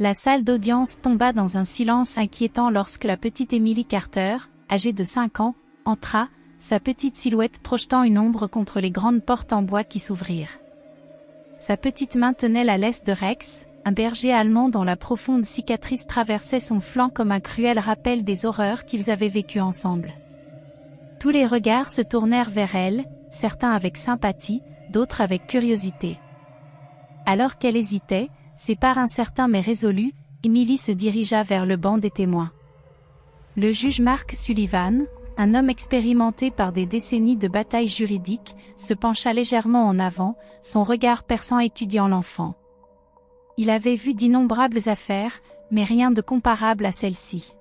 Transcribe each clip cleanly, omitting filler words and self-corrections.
La salle d'audience tomba dans un silence inquiétant lorsque la petite Emily Carter, âgée de 5 ans, entra, sa petite silhouette projetant une ombre contre les grandes portes en bois qui s'ouvrirent. Sa petite main tenait la laisse de Rex, un berger allemand dont la profonde cicatrice traversait son flanc comme un cruel rappel des horreurs qu'ils avaient vécues ensemble. Tous les regards se tournèrent vers elle, certains avec sympathie, d'autres avec curiosité. Alors qu'elle hésitait, ses pas incertains mais résolus, Emily se dirigea vers le banc des témoins. Le juge Mark Sullivan, un homme expérimenté par des décennies de batailles juridiques, se pencha légèrement en avant, son regard perçant étudiant l'enfant. Il avait vu d'innombrables affaires, mais rien de comparable à celle-ci.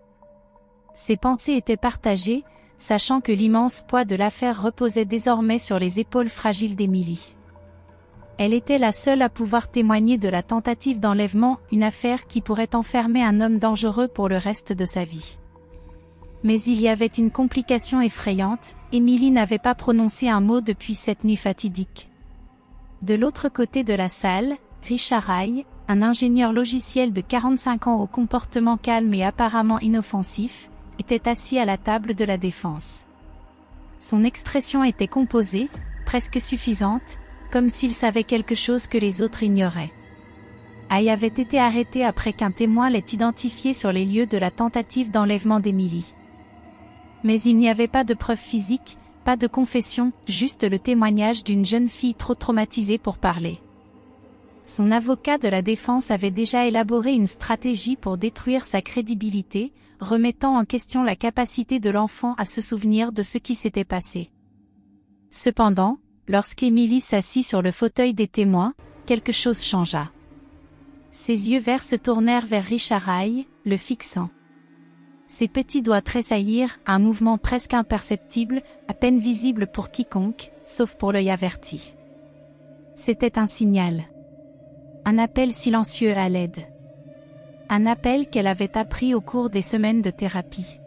Ses pensées étaient partagées, sachant que l'immense poids de l'affaire reposait désormais sur les épaules fragiles d'Emily. Elle était la seule à pouvoir témoigner de la tentative d'enlèvement, une affaire qui pourrait enfermer un homme dangereux pour le reste de sa vie. Mais il y avait une complication effrayante, Emily n'avait pas prononcé un mot depuis cette nuit fatidique. De l'autre côté de la salle, Richard Hay, un ingénieur logiciel de 45 ans au comportement calme et apparemment inoffensif, était assis à la table de la défense. Son expression était composée, presque suffisante, comme s'il savait quelque chose que les autres ignoraient. Hay avait été arrêté après qu'un témoin l'ait identifié sur les lieux de la tentative d'enlèvement d'Emily. Mais il n'y avait pas de preuves physiques, pas de confession, juste le témoignage d'une jeune fille trop traumatisée pour parler. Son avocat de la défense avait déjà élaboré une stratégie pour détruire sa crédibilité, remettant en question la capacité de l'enfant à se souvenir de ce qui s'était passé. Cependant, lorsqu'Emily s'assit sur le fauteuil des témoins, quelque chose changea. Ses yeux verts se tournèrent vers Richard Hay, le fixant. Ses petits doigts tressaillirent, un mouvement presque imperceptible, à peine visible pour quiconque, sauf pour l'œil averti. C'était un signal. Un appel silencieux à l'aide. Un appel qu'elle avait appris au cours des semaines de thérapie.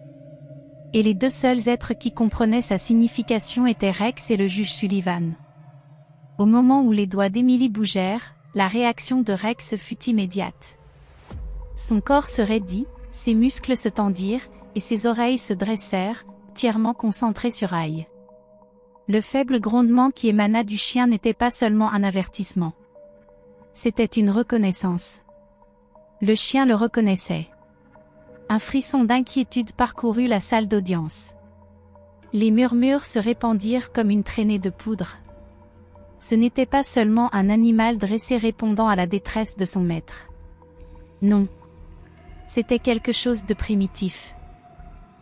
Et les deux seuls êtres qui comprenaient sa signification étaient Rex et le juge Sullivan. Au moment où les doigts d'Emily bougèrent, la réaction de Rex fut immédiate. Son corps se raidit, ses muscles se tendirent, et ses oreilles se dressèrent, entièrement concentrées sur Hay. Le faible grondement qui émana du chien n'était pas seulement un avertissement. C'était une reconnaissance. Le chien le reconnaissait. Un frisson d'inquiétude parcourut la salle d'audience. Les murmures se répandirent comme une traînée de poudre. Ce n'était pas seulement un animal dressé répondant à la détresse de son maître. Non. C'était quelque chose de primitif.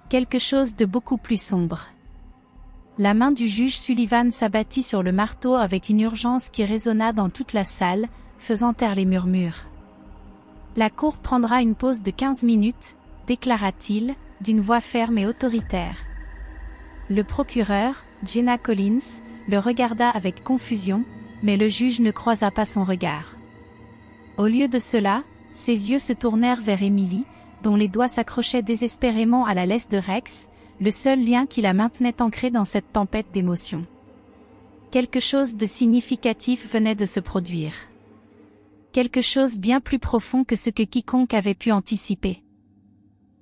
Quelque chose de beaucoup plus sombre. La main du juge Sullivan s'abattit sur le marteau avec une urgence qui résonna dans toute la salle, faisant taire les murmures. La cour prendra une pause de 15 minutes, déclara-t-il, d'une voix ferme et autoritaire. Le procureur, Jenna Collins, le regarda avec confusion, mais le juge ne croisa pas son regard. Au lieu de cela, ses yeux se tournèrent vers Emily, dont les doigts s'accrochaient désespérément à la laisse de Rex, le seul lien qui la maintenait ancrée dans cette tempête d'émotions. Quelque chose de significatif venait de se produire. Quelque chose bien plus profond que ce que quiconque avait pu anticiper.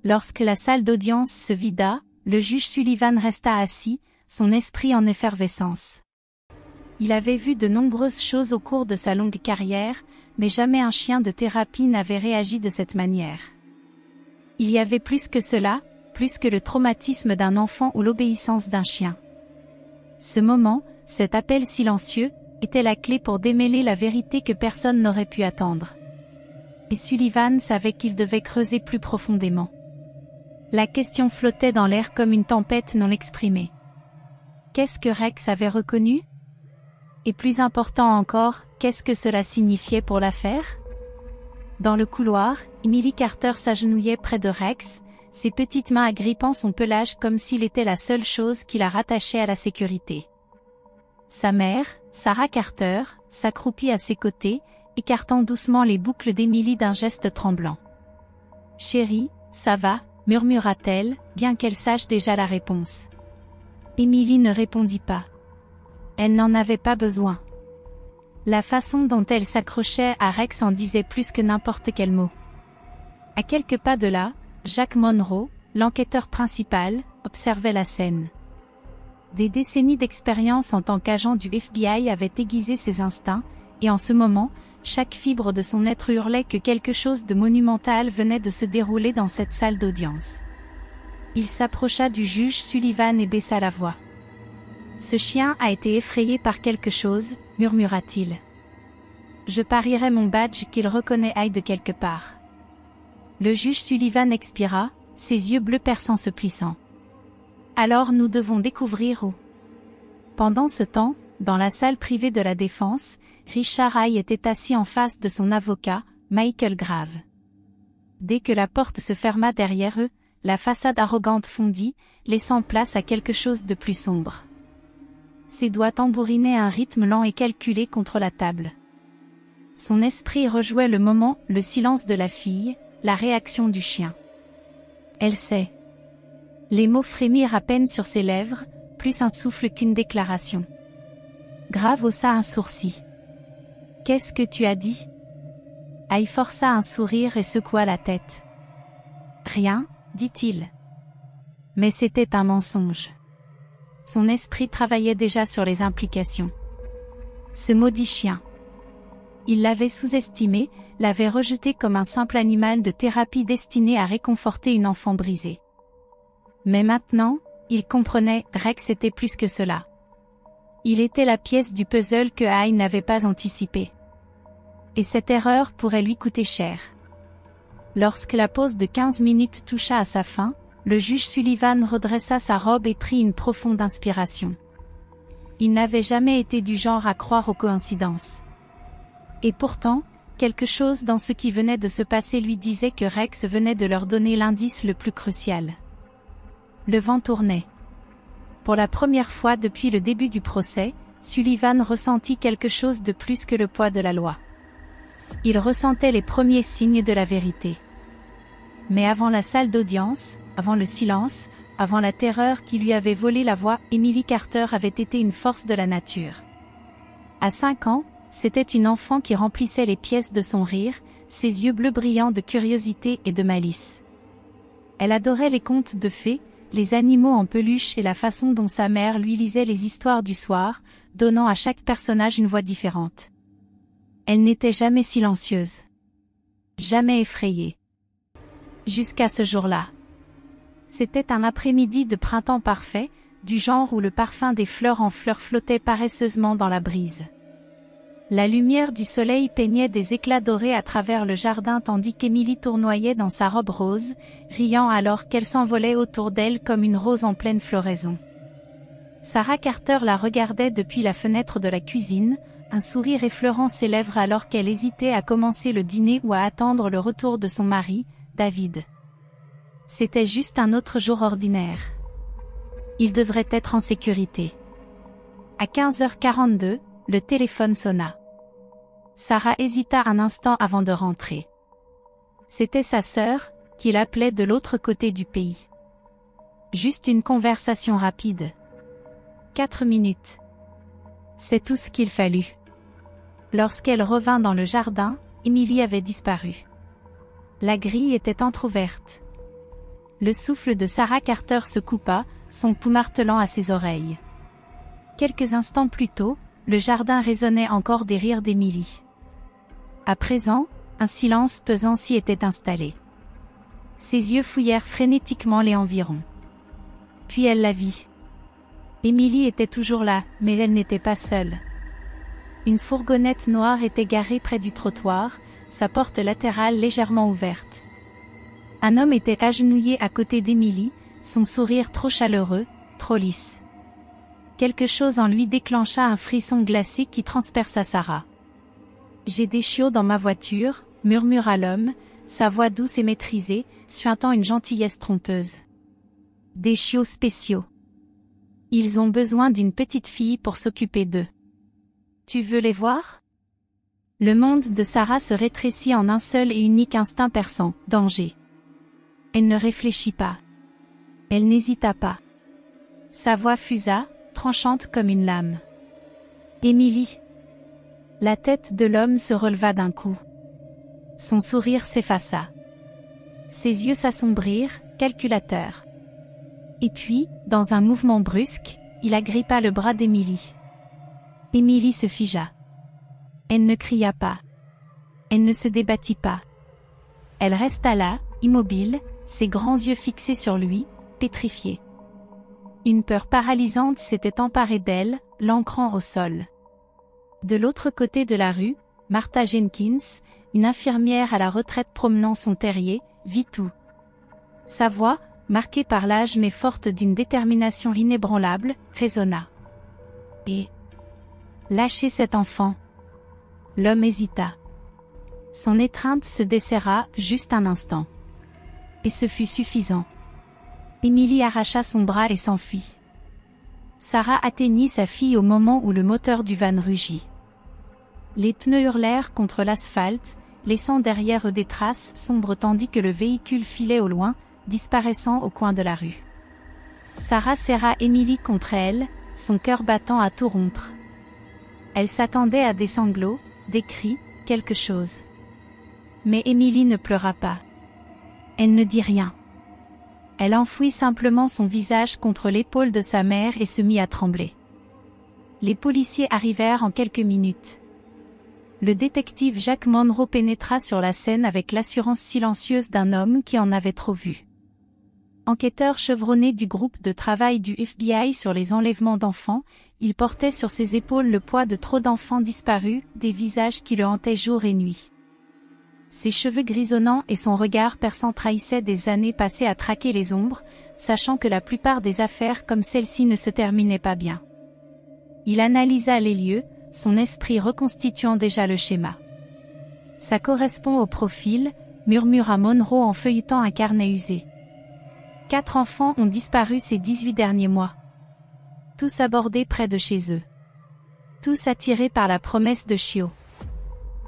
Lorsque la salle d'audience se vida, le juge Sullivan resta assis, son esprit en effervescence. Il avait vu de nombreuses choses au cours de sa longue carrière, mais jamais un chien de thérapie n'avait réagi de cette manière. Il y avait plus que cela, plus que le traumatisme d'un enfant ou l'obéissance d'un chien. Ce moment, cet appel silencieux, était la clé pour démêler la vérité que personne n'aurait pu attendre. Et Sullivan savait qu'il devait creuser plus profondément. La question flottait dans l'air comme une tempête non exprimée. Qu'est-ce que Rex avait reconnu? Et plus important encore, qu'est-ce que cela signifiait pour l'affaire? Dans le couloir, Emily Carter s'agenouillait près de Rex, ses petites mains agrippant son pelage comme s'il était la seule chose qui la rattachait à la sécurité. Sa mère, Sarah Carter, s'accroupit à ses côtés, écartant doucement les boucles d'Emily d'un geste tremblant. « Chérie, ça va ?» murmura-t-elle, bien qu'elle sache déjà la réponse. Emily ne répondit pas. Elle n'en avait pas besoin. La façon dont elle s'accrochait à Rex en disait plus que n'importe quel mot. À quelques pas de là, Jack Monroe, l'enquêteur principal, observait la scène. Des décennies d'expérience en tant qu'agent du FBI avaient aiguisé ses instincts, et en ce moment, chaque fibre de son être hurlait que quelque chose de monumental venait de se dérouler dans cette salle d'audience. Il s'approcha du juge Sullivan et baissa la voix. « Ce chien a été effrayé par quelque chose, murmura-t-il. Je parierais mon badge qu'il reconnaît Hyde de quelque part. » Le juge Sullivan expira, ses yeux bleus perçants se plissant. « Alors nous devons découvrir où. » Pendant ce temps, dans la salle privée de la défense, Richard Hyde était assis en face de son avocat, Michael Grave. Dès que la porte se ferma derrière eux, la façade arrogante fondit, laissant place à quelque chose de plus sombre. Ses doigts tambourinaient un rythme lent et calculé contre la table. Son esprit rejouait le moment, le silence de la fille, la réaction du chien. Elle sait. Les mots frémirent à peine sur ses lèvres, plus un souffle qu'une déclaration. Grave haussa un sourcil. « Qu'est-ce que tu as dit ?» Hyde força un sourire et secoua la tête. « Rien, dit-il. » Mais c'était un mensonge. Son esprit travaillait déjà sur les implications. Ce maudit chien. Il l'avait sous-estimé, l'avait rejeté comme un simple animal de thérapie destiné à réconforter une enfant brisée. Mais maintenant, il comprenait, Rex était plus que cela. Il était la pièce du puzzle que Hyde n'avait pas anticipé. Et cette erreur pourrait lui coûter cher. Lorsque la pause de 15 minutes toucha à sa fin, le juge Sullivan redressa sa robe et prit une profonde inspiration. Il n'avait jamais été du genre à croire aux coïncidences. Et pourtant, quelque chose dans ce qui venait de se passer lui disait que Rex venait de leur donner l'indice le plus crucial. Le vent tournait. Pour la première fois depuis le début du procès, Sullivan ressentit quelque chose de plus que le poids de la loi. Il ressentait les premiers signes de la vérité. Mais avant la salle d'audience, avant le silence, avant la terreur qui lui avait volé la voix, Emily Carter avait été une force de la nature. À 5 ans, c'était une enfant qui remplissait les pièces de son rire, ses yeux bleus brillants de curiosité et de malice. Elle adorait les contes de fées, les animaux en peluche et la façon dont sa mère lui lisait les histoires du soir, donnant à chaque personnage une voix différente. Elle n'était jamais silencieuse. Jamais effrayée. Jusqu'à ce jour-là. C'était un après-midi de printemps parfait, du genre où le parfum des fleurs en fleurs flottait paresseusement dans la brise. La lumière du soleil peignait des éclats dorés à travers le jardin tandis qu'Emily tournoyait dans sa robe rose, riant alors qu'elle s'envolait autour d'elle comme une rose en pleine floraison. Sarah Carter la regardait depuis la fenêtre de la cuisine, un sourire effleurant ses lèvres alors qu'elle hésitait à commencer le dîner ou à attendre le retour de son mari, David. C'était juste un autre jour ordinaire. Il devrait être en sécurité. À 15h42, le téléphone sonna. Sarah hésita un instant avant de rentrer. C'était sa sœur, qui l'appelait de l'autre côté du pays. Juste une conversation rapide. 4 minutes. C'est tout ce qu'il fallut. Lorsqu'elle revint dans le jardin, Emily avait disparu. La grille était entr'ouverte. Le souffle de Sarah Carter se coupa, son pouls martelant à ses oreilles. Quelques instants plus tôt, le jardin résonnait encore des rires d'Emily. À présent, un silence pesant s'y était installé. Ses yeux fouillèrent frénétiquement les environs. Puis elle la vit. Emily était toujours là, mais elle n'était pas seule. Une fourgonnette noire était garée près du trottoir, sa porte latérale légèrement ouverte. Un homme était agenouillé à côté d'Emily, son sourire trop chaleureux, trop lisse. Quelque chose en lui déclencha un frisson glacé qui transperça Sarah. « J'ai des chiots dans ma voiture », murmura l'homme, sa voix douce et maîtrisée, suintant une gentillesse trompeuse. « Des chiots spéciaux. Ils ont besoin d'une petite fille pour s'occuper d'eux. Tu veux les voir ?» Le monde de Sarah se rétrécit en un seul et unique instinct perçant, danger. Elle ne réfléchit pas. Elle n'hésita pas. Sa voix fusa, tranchante comme une lame. « Emily !» La tête de l'homme se releva d'un coup. Son sourire s'effaça. Ses yeux s'assombrirent, calculateur. Et puis, dans un mouvement brusque, il agrippa le bras d'Emily. Emily se figea. Elle ne cria pas. Elle ne se débattit pas. Elle resta là, immobile, ses grands yeux fixés sur lui, pétrifiée. Une peur paralysante s'était emparée d'elle, l'ancrant au sol. De l'autre côté de la rue, Martha Jenkins, une infirmière à la retraite promenant son terrier, vit tout. Sa voix, marquée par l'âge mais forte d'une détermination inébranlable, résonna. Et lâchez cet enfant. L'homme hésita. Son étreinte se desserra juste un instant. Et ce fut suffisant. Emily arracha son bras et s'enfuit. Sarah atteignit sa fille au moment où le moteur du van rugit. Les pneus hurlèrent contre l'asphalte, laissant derrière eux des traces sombres tandis que le véhicule filait au loin, disparaissant au coin de la rue. Sarah serra Emily contre elle, son cœur battant à tout rompre. Elle s'attendait à des sanglots, des cris, quelque chose. Mais Emily ne pleura pas. Elle ne dit rien. Elle enfouit simplement son visage contre l'épaule de sa mère et se mit à trembler. Les policiers arrivèrent en quelques minutes. Le détective Jack Monroe pénétra sur la scène avec l'assurance silencieuse d'un homme qui en avait trop vu. Enquêteur chevronné du groupe de travail du FBI sur les enlèvements d'enfants, il portait sur ses épaules le poids de trop d'enfants disparus, des visages qui le hantaient jour et nuit. Ses cheveux grisonnants et son regard perçant trahissaient des années passées à traquer les ombres, sachant que la plupart des affaires comme celle-ci ne se terminaient pas bien. Il analysa les lieux, son esprit reconstituant déjà le schéma. Ça correspond au profil, murmura Monroe en feuilletant un carnet usé. 4 enfants ont disparu ces 18 derniers mois. Tous abordés près de chez eux. Tous attirés par la promesse de Chio.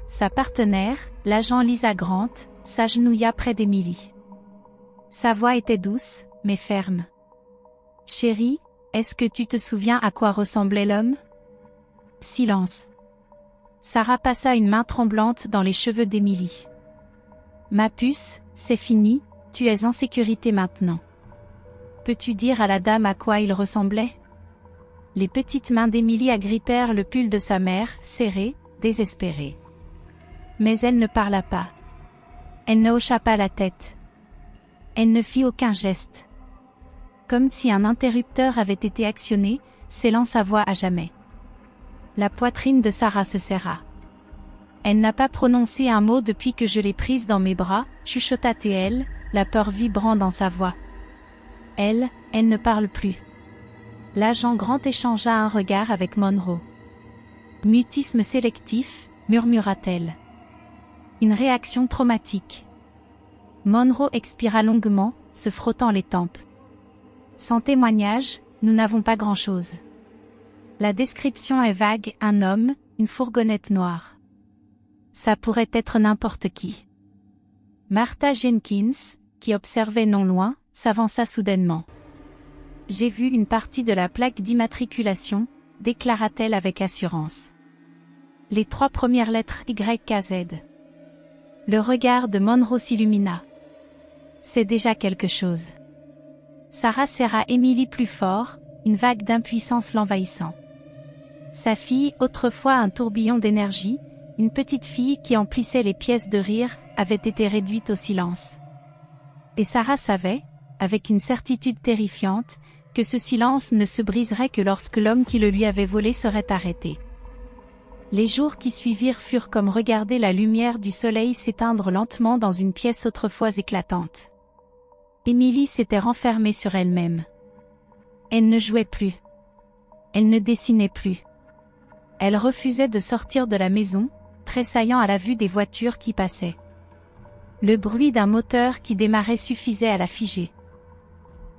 Sa partenaire, l'agent Lisa Grant, s'agenouilla près d'Emily. Sa voix était douce, mais ferme. « Chérie, est-ce que tu te souviens à quoi ressemblait l'homme » Silence. Sarah passa une main tremblante dans les cheveux d'Emily. « Ma puce, c'est fini, tu es en sécurité maintenant. Peux-tu dire à la dame à quoi il ressemblait ?» Les petites mains d'Emily agrippèrent le pull de sa mère, serré, désespérée. Mais elle ne parla pas. Elle ne hocha pas la tête. Elle ne fit aucun geste. Comme si un interrupteur avait été actionné, scellant sa voix à jamais. La poitrine de Sarah se serra. Elle n'a pas prononcé un mot depuis que je l'ai prise dans mes bras, chuchota-t-elle, la peur vibrant dans sa voix. Elle ne parle plus. L'agent Grant échangea un regard avec Monroe. Mutisme sélectif, murmura-t-elle. Une réaction traumatique. Monroe expira longuement, se frottant les tempes. Sans témoignage, nous n'avons pas grand-chose. La description est vague, un homme, une fourgonnette noire. Ça pourrait être n'importe qui. Martha Jenkins, qui observait non loin, s'avança soudainement. J'ai vu une partie de la plaque d'immatriculation, déclara-t-elle avec assurance. Les 3 premières lettres YKZ. Le regard de Monroe s'illumina. C'est déjà quelque chose. Sarah serra Emily plus fort, une vague d'impuissance l'envahissant. Sa fille, autrefois un tourbillon d'énergie, une petite fille qui emplissait les pièces de rire, avait été réduite au silence. Et Sarah savait, avec une certitude terrifiante, que ce silence ne se briserait que lorsque l'homme qui le lui avait volé serait arrêté. Les jours qui suivirent furent comme regarder la lumière du soleil s'éteindre lentement dans une pièce autrefois éclatante. Emily s'était renfermée sur elle-même. Elle ne jouait plus. Elle ne dessinait plus. Elle refusait de sortir de la maison, tressaillant à la vue des voitures qui passaient. Le bruit d'un moteur qui démarrait suffisait à la figer.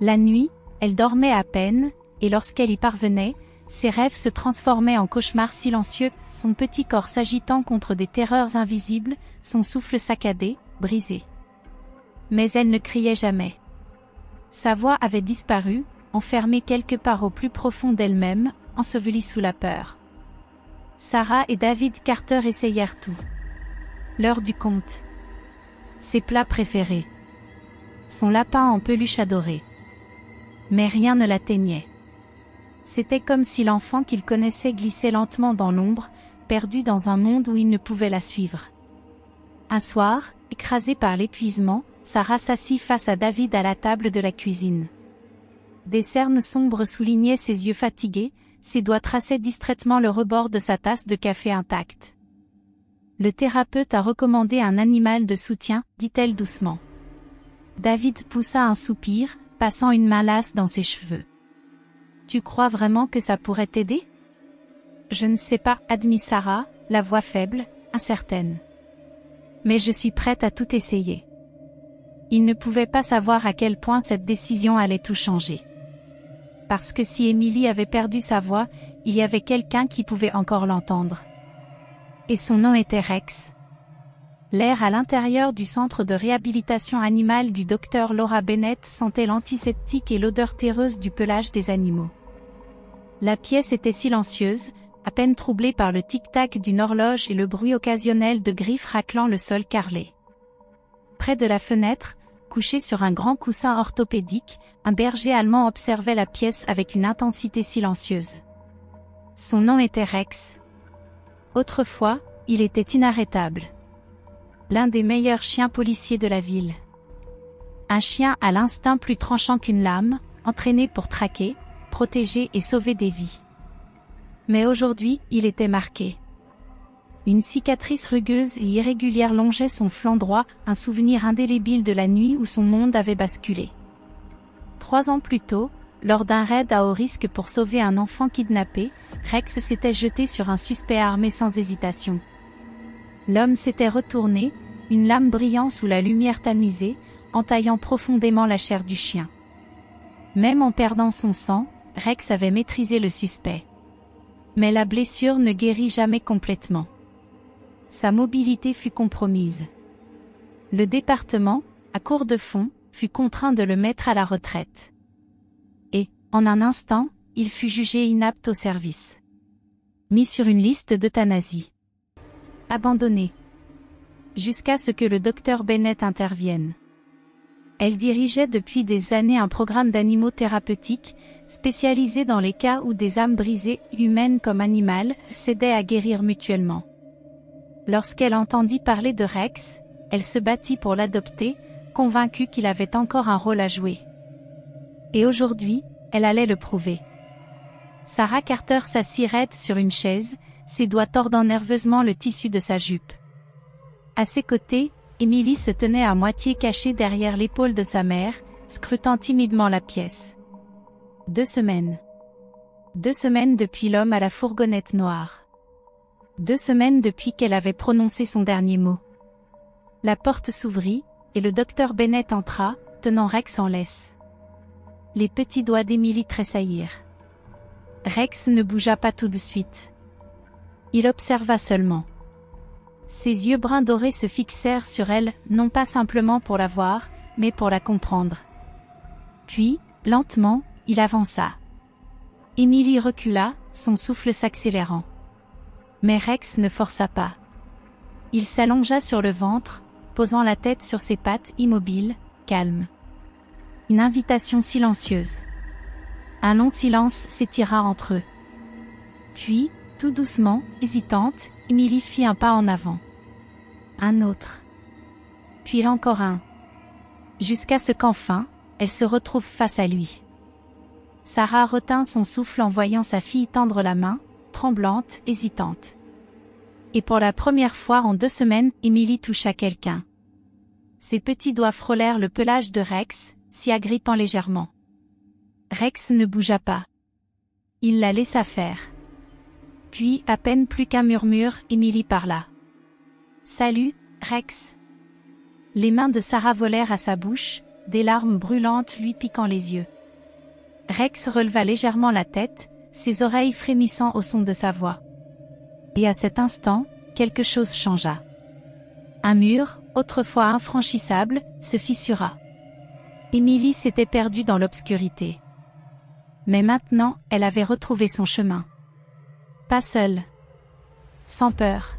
La nuit, elle dormait à peine, et lorsqu'elle y parvenait, ses rêves se transformaient en cauchemars silencieux, son petit corps s'agitant contre des terreurs invisibles, son souffle saccadé, brisé. Mais elle ne criait jamais. Sa voix avait disparu, enfermée quelque part au plus profond d'elle-même, ensevelie sous la peur. Sarah et David Carter essayèrent tout. L'heure du conte. Ses plats préférés. son lapin en peluche adoré. Mais rien ne l'atteignait. C'était comme si l'enfant qu'il connaissait glissait lentement dans l'ombre, perdu dans un monde où il ne pouvait la suivre. Un soir, écrasée par l'épuisement, Sarah s'assit face à David à la table de la cuisine. Des cernes sombres soulignaient ses yeux fatigués, ses doigts traçaient distraitement le rebord de sa tasse de café intacte. Le thérapeute a recommandé un animal de soutien, dit-elle doucement. David poussa un soupir, passant une main lasse dans ses cheveux. Tu crois vraiment que ça pourrait t'aider? Je ne sais pas, admit Sarah, la voix faible, incertaine. Mais je suis prête à tout essayer. Il ne pouvait pas savoir à quel point cette décision allait tout changer. Parce que si Emily avait perdu sa voix, il y avait quelqu'un qui pouvait encore l'entendre. Et son nom était Rex. L'air à l'intérieur du centre de réhabilitation animale du docteur Laura Bennett sentait l'antiseptique et l'odeur terreuse du pelage des animaux. La pièce était silencieuse, à peine troublée par le tic-tac d'une horloge et le bruit occasionnel de griffes raclant le sol carrelé. Près de la fenêtre, couché sur un grand coussin orthopédique, un berger allemand observait la pièce avec une intensité silencieuse. Son nom était Rex. Autrefois, il était inarrêtable. L'un des meilleurs chiens policiers de la ville. Un chien à l'instinct plus tranchant qu'une lame, entraîné pour traquer, protéger et sauver des vies. Mais aujourd'hui, il était marqué. Une cicatrice rugueuse et irrégulière longeait son flanc droit, un souvenir indélébile de la nuit où son monde avait basculé. 3 ans plus tôt, lors d'un raid à haut risque pour sauver un enfant kidnappé, Rex s'était jeté sur un suspect armé sans hésitation. L'homme s'était retourné, une lame brillant sous la lumière tamisée, entaillant profondément la chair du chien. Même en perdant son sang, Rex avait maîtrisé le suspect. Mais la blessure ne guérit jamais complètement. Sa mobilité fut compromise. Le département, à court de fonds, fut contraint de le mettre à la retraite. Et, en un instant, il fut jugé inapte au service. Mis sur une liste d'euthanasie. Abandonné. Jusqu'à ce que le docteur Bennett intervienne. Elle dirigeait depuis des années un programme d'animaux thérapeutiques, spécialisé dans les cas où des âmes brisées, humaines comme animales, s'aidaient à guérir mutuellement. Lorsqu'elle entendit parler de Rex, elle se battit pour l'adopter, convaincue qu'il avait encore un rôle à jouer. Et aujourd'hui, elle allait le prouver. Sarah Carter s'assit raide sur une chaise, ses doigts tordant nerveusement le tissu de sa jupe. À ses côtés, Emily se tenait à moitié cachée derrière l'épaule de sa mère, scrutant timidement la pièce. 2 semaines. 2 semaines depuis l'homme à la fourgonnette noire. 2 semaines depuis qu'elle avait prononcé son dernier mot. La porte s'ouvrit, et le docteur Bennett entra, tenant Rex en laisse. Les petits doigts d'Emily tressaillirent. Rex ne bougea pas tout de suite. Il observa seulement. Ses yeux bruns dorés se fixèrent sur elle, non pas simplement pour la voir, mais pour la comprendre. Puis, lentement, il avança. Emily recula, son souffle s'accélérant. Mais Rex ne força pas. Il s'allongea sur le ventre, posant la tête sur ses pattes immobiles, calme. Une invitation silencieuse. Un long silence s'étira entre eux. Puis, tout doucement, hésitante, Emily fit un pas en avant. Un autre. Puis encore un. Jusqu'à ce qu'enfin, elle se retrouve face à lui. Sarah retint son souffle en voyant sa fille tendre la main, tremblante, hésitante. Et pour la première fois en 2 semaines, Emily toucha quelqu'un. Ses petits doigts frôlèrent le pelage de Rex, s'y agrippant légèrement. Rex ne bougea pas. Il la laissa faire. Puis, à peine plus qu'un murmure, Emily parla. « Salut, Rex !» Les mains de Sarah volèrent à sa bouche, des larmes brûlantes lui piquant les yeux. Rex releva légèrement la tête, ses oreilles frémissant au son de sa voix. Et à cet instant, quelque chose changea. Un mur, autrefois infranchissable, se fissura. Emily s'était perdue dans l'obscurité. Mais maintenant, elle avait retrouvé son chemin. Pas seule. Sans peur.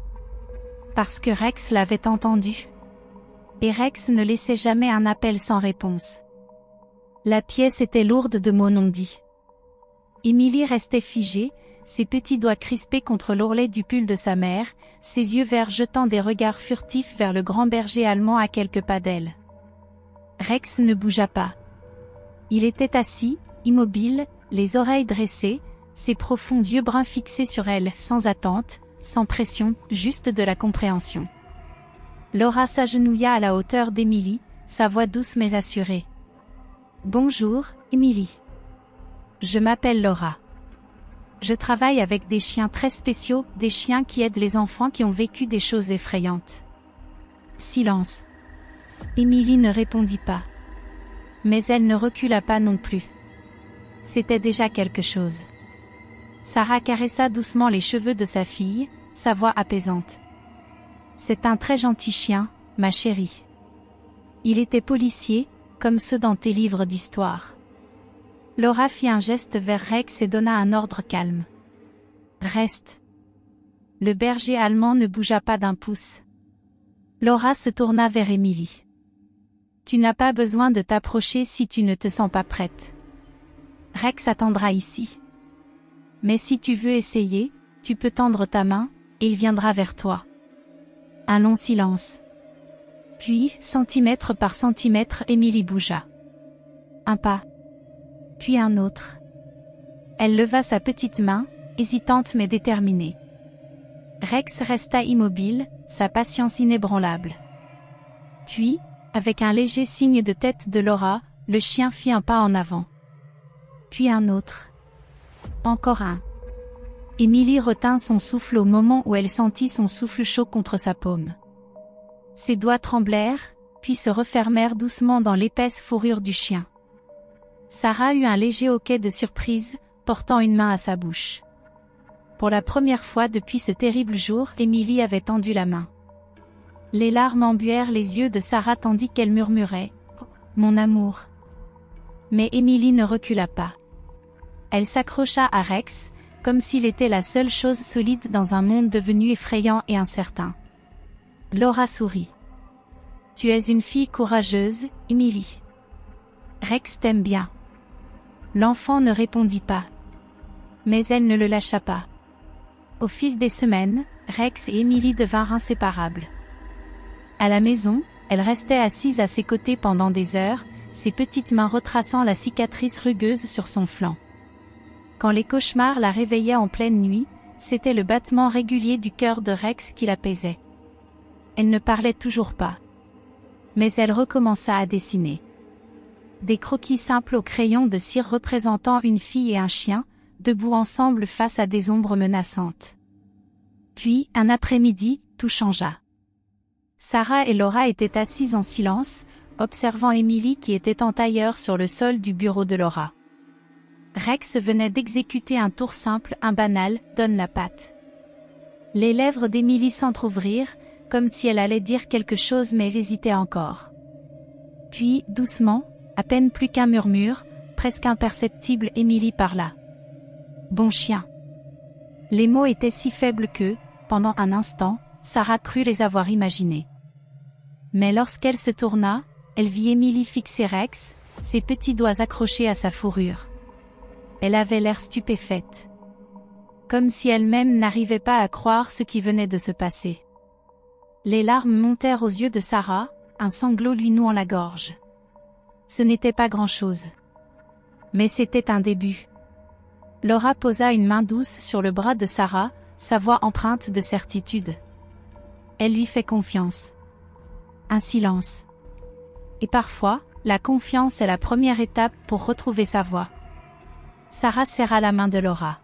Parce que Rex l'avait entendue. Et Rex ne laissait jamais un appel sans réponse. La pièce était lourde de mots non dits. Emily restait figée, ses petits doigts crispés contre l'ourlet du pull de sa mère, ses yeux verts jetant des regards furtifs vers le grand berger allemand à quelques pas d'elle. Rex ne bougea pas. Il était assis, immobile, les oreilles dressées, ses profonds yeux bruns fixés sur elle, sans attente, sans pression, juste de la compréhension. Laura s'agenouilla à la hauteur d'Emily, sa voix douce mais assurée. « Bonjour, Emily. Je m'appelle Laura. Je travaille avec des chiens très spéciaux, des chiens qui aident les enfants qui ont vécu des choses effrayantes. » Silence. Emily ne répondit pas. Mais elle ne recula pas non plus. C'était déjà quelque chose. Sarah caressa doucement les cheveux de sa fille, sa voix apaisante. « C'est un très gentil chien, ma chérie. Il était policier, comme ceux dans tes livres d'histoire. » Laura fit un geste vers Rex et donna un ordre calme. « Reste. » Le berger allemand ne bougea pas d'un pouce. Laura se tourna vers Emily. « Tu n'as pas besoin de t'approcher si tu ne te sens pas prête. Rex attendra ici. Mais si tu veux essayer, tu peux tendre ta main, et il viendra vers toi. » Un long silence. Puis, centimètre par centimètre, Emily bougea. Un pas. Puis un autre. Elle leva sa petite main, hésitante mais déterminée. Rex resta immobile, sa patience inébranlable. Puis, avec un léger signe de tête de Laura, le chien fit un pas en avant. Puis un autre. Encore un. Emily retint son souffle au moment où elle sentit son souffle chaud contre sa paume. Ses doigts tremblèrent, puis se refermèrent doucement dans l'épaisse fourrure du chien. Sarah eut un léger hoquet de surprise, portant une main à sa bouche. Pour la première fois depuis ce terrible jour, Emily avait tendu la main. Les larmes embuèrent les yeux de Sarah tandis qu'elle murmurait « Oh, mon amour !» Mais Emily ne recula pas. Elle s'accrocha à Rex, comme s'il était la seule chose solide dans un monde devenu effrayant et incertain. Laura sourit. « Tu es une fille courageuse, Emily. Rex t'aime bien. » L'enfant ne répondit pas. Mais elle ne le lâcha pas. Au fil des semaines, Rex et Emily devinrent inséparables. À la maison, elle restait assise à ses côtés pendant des heures, ses petites mains retraçant la cicatrice rugueuse sur son flanc. Quand les cauchemars la réveillaient en pleine nuit, c'était le battement régulier du cœur de Rex qui l'apaisait. Elle ne parlait toujours pas. Mais elle recommença à dessiner. Des croquis simples au crayon de cire représentant une fille et un chien, debout ensemble face à des ombres menaçantes. Puis, un après-midi, tout changea. Sarah et Laura étaient assises en silence, observant Emily qui était en tailleur sur le sol du bureau de Laura. Rex venait d'exécuter un tour simple, un banal, donne la patte. Les lèvres d'Emily s'entr'ouvrirent, comme si elle allait dire quelque chose mais hésitait encore. Puis, doucement, à peine plus qu'un murmure, presque imperceptible, Emily parla. « Bon chien. » Les mots étaient si faibles que, pendant un instant, Sarah crut les avoir imaginés. Mais lorsqu'elle se tourna, elle vit Emily fixer Rex, ses petits doigts accrochés à sa fourrure. Elle avait l'air stupéfaite. Comme si elle-même n'arrivait pas à croire ce qui venait de se passer. Les larmes montèrent aux yeux de Sarah, un sanglot lui nouant la gorge. Ce n'était pas grand-chose. Mais c'était un début. Laura posa une main douce sur le bras de Sarah, sa voix empreinte de certitude. Elle lui fait confiance. Un silence. Et parfois, la confiance est la première étape pour retrouver sa voix. Sarah serra la main de Laura.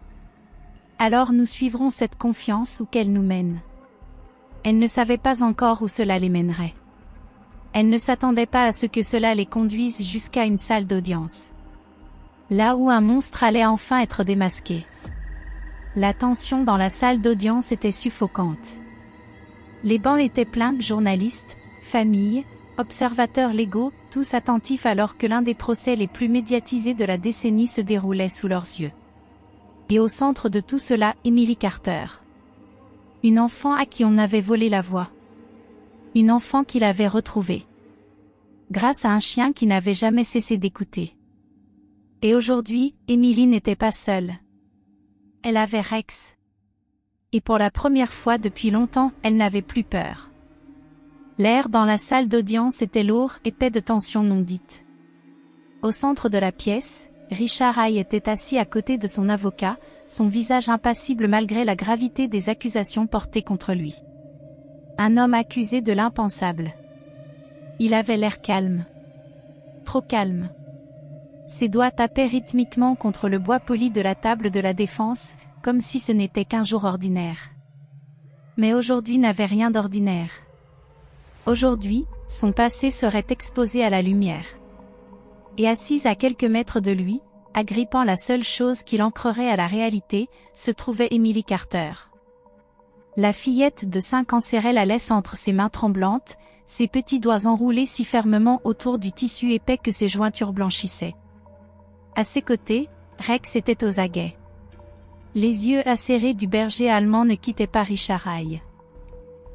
Alors nous suivrons cette confiance où qu'elle nous mène. Elle ne savait pas encore où cela les mènerait. Elle ne s'attendait pas à ce que cela les conduise jusqu'à une salle d'audience. Là où un monstre allait enfin être démasqué. La tension dans la salle d'audience était suffocante. Les bancs étaient pleins de journalistes, familles, observateurs légaux, tous attentifs alors que l'un des procès les plus médiatisés de la décennie se déroulait sous leurs yeux. Et au centre de tout cela, Emily Carter. Une enfant à qui on avait volé la voix. Une enfant qu'il avait retrouvée. grâce à un chien qui n'avait jamais cessé d'écouter. Et aujourd'hui, Emily n'était pas seule. Elle avait Rex. Et pour la première fois depuis longtemps, elle n'avait plus peur. L'air dans la salle d'audience était lourd, épais de tension non dite. Au centre de la pièce, Richard Hay était assis à côté de son avocat, son visage impassible malgré la gravité des accusations portées contre lui. Un homme accusé de l'impensable. Il avait l'air calme. Trop calme. Ses doigts tapaient rythmiquement contre le bois poli de la table de la défense, comme si ce n'était qu'un jour ordinaire. Mais aujourd'hui n'avait rien d'ordinaire. Aujourd'hui, son passé serait exposé à la lumière. Et assise à quelques mètres de lui, agrippant la seule chose qui l'ancrerait à la réalité, se trouvait Emily Carter. La fillette de 5 ans serrait la laisse entre ses mains tremblantes, ses petits doigts enroulés si fermement autour du tissu épais que ses jointures blanchissaient. À ses côtés, Rex était aux aguets. Les yeux acérés du berger allemand ne quittaient pas Richard Hay.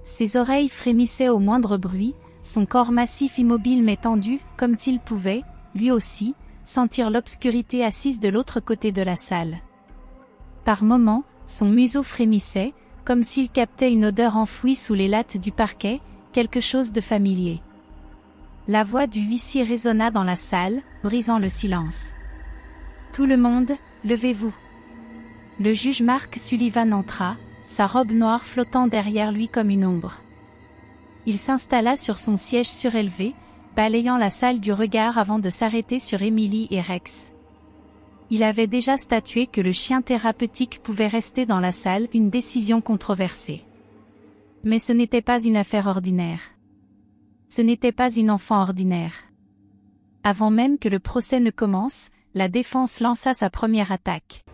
Ses oreilles frémissaient au moindre bruit, son corps massif immobile mais tendu, comme s'il pouvait, lui aussi, sentir l'obscurité assise de l'autre côté de la salle. Par moments, son museau frémissait, comme s'il captait une odeur enfouie sous les lattes du parquet, quelque chose de familier. La voix du huissier résonna dans la salle, brisant le silence. « Tout le monde, levez-vous !» Le juge Mark Sullivan entra, sa robe noire flottant derrière lui comme une ombre. Il s'installa sur son siège surélevé, balayant la salle du regard avant de s'arrêter sur Emily et Rex. Il avait déjà statué que le chien thérapeutique pouvait rester dans la salle, une décision controversée. Mais ce n'était pas une affaire ordinaire. Ce n'était pas une enfant ordinaire. Avant même que le procès ne commence, la défense lança sa première attaque.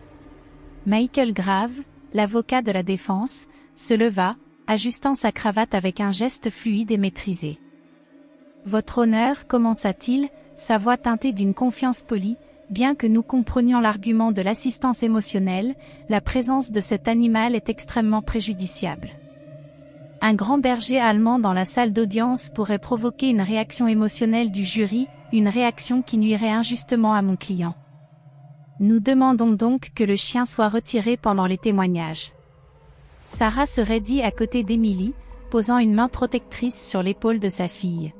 Michael Grave, l'avocat de la défense, se leva, ajustant sa cravate avec un geste fluide et maîtrisé. « Votre honneur, commença-t-il, sa voix teintée d'une confiance polie, bien que nous comprenions l'argument de l'assistance émotionnelle, la présence de cet animal est extrêmement préjudiciable. Un grand berger allemand dans la salle d'audience pourrait provoquer une réaction émotionnelle du jury, une réaction qui nuirait injustement à mon client. Nous demandons donc que le chien soit retiré pendant les témoignages. » Sarah se raidit à côté d'Emily, posant une main protectrice sur l'épaule de sa fille.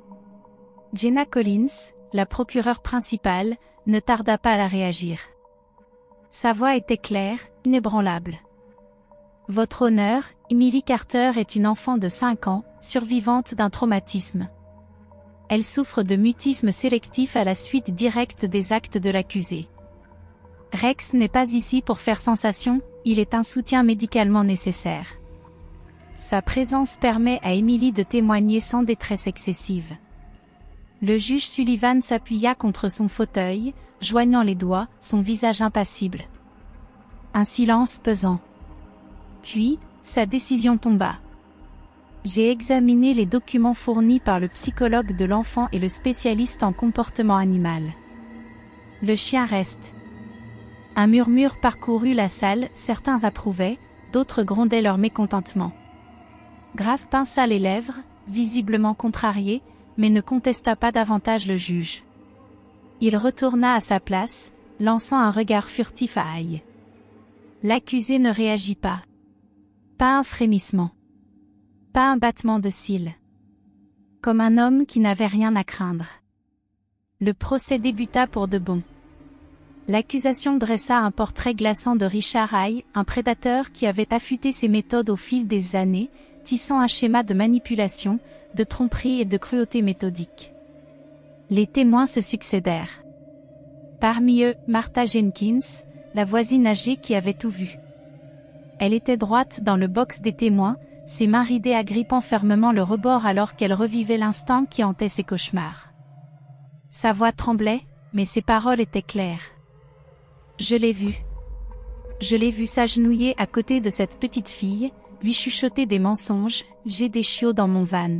Jenna Collins, la procureure principale, ne tarda pas à réagir. Sa voix était claire, inébranlable. « Votre honneur, Emily Carter est une enfant de 5 ans, survivante d'un traumatisme. Elle souffre de mutisme sélectif à la suite directe des actes de l'accusé. Rex n'est pas ici pour faire sensation, il est un soutien médicalement nécessaire. Sa présence permet à Emily de témoigner sans détresse excessive. » Le juge Sullivan s'appuya contre son fauteuil, joignant les doigts, son visage impassible. Un silence pesant. Puis, sa décision tomba. « J'ai examiné les documents fournis par le psychologue de l'enfant et le spécialiste en comportement animal. Le chien reste. » Un murmure parcourut la salle, certains approuvaient, d'autres grondaient leur mécontentement. Grave pinça les lèvres, visiblement contrarié, mais ne contesta pas davantage le juge. Il retourna à sa place, lançant un regard furtif à Hay. L'accusé ne réagit pas. Pas un frémissement. Pas un battement de cils. Comme un homme qui n'avait rien à craindre. Le procès débuta pour de bon. L'accusation dressa un portrait glaçant de Richard Hay, un prédateur qui avait affûté ses méthodes au fil des années, tissant un schéma de manipulation, de tromperie et de cruauté méthodique. Les témoins se succédèrent. Parmi eux, Martha Jenkins, la voisine âgée qui avait tout vu. Elle était droite dans le box des témoins, ses mains ridées agrippant fermement le rebord alors qu'elle revivait l'instant qui hantait ses cauchemars. Sa voix tremblait, mais ses paroles étaient claires. « Je l'ai vu. Je l'ai vu s'agenouiller à côté de cette petite fille, lui chuchoter des mensonges, j'ai des chiots dans mon van.